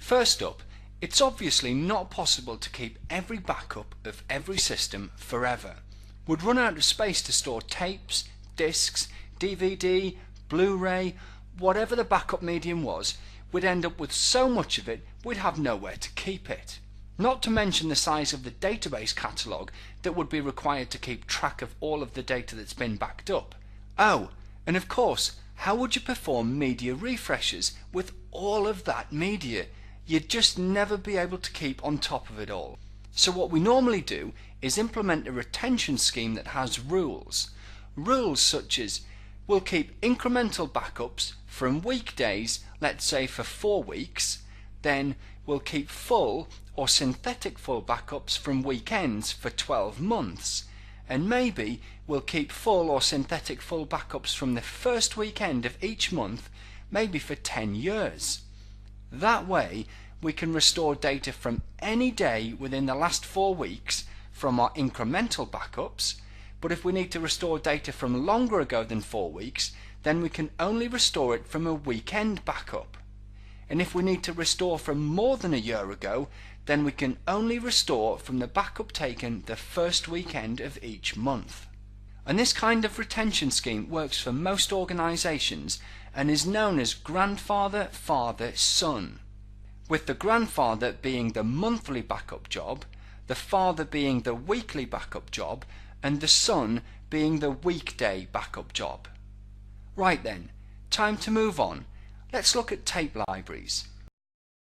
First up, it's obviously not possible to keep every backup of every system forever. We'd run out of space to store tapes, discs, DVD, Blu-ray, whatever the backup medium was. We'd end up with so much of it we'd have nowhere to keep it. Not to mention the size of the database catalogue that would be required to keep track of all of the data that's been backed up. Oh, and of course, how would you perform media refreshes with all of that media? You'd just never be able to keep on top of it all. So what we normally do is implement a retention scheme that has rules. Rules such as we'll keep incremental backups from weekdays, let's say for 4 weeks, then we'll keep full or synthetic full backups from weekends for 12 months, and maybe we'll keep full or synthetic full backups from the first weekend of each month, maybe for 10 years. That way we can restore data from any day within the last 4 weeks from our incremental backups, but if we need to restore data from longer ago than 4 weeks, then we can only restore it from a weekend backup. And if we need to restore from more than a year ago, then we can only restore from the backup taken the first weekend of each month. And this kind of retention scheme works for most organizations and is known as grandfather, father, son, with the grandfather being the monthly backup job, the father being the weekly backup job, and the son being the weekday backup job. Right then, time to move on. Let's look at tape libraries.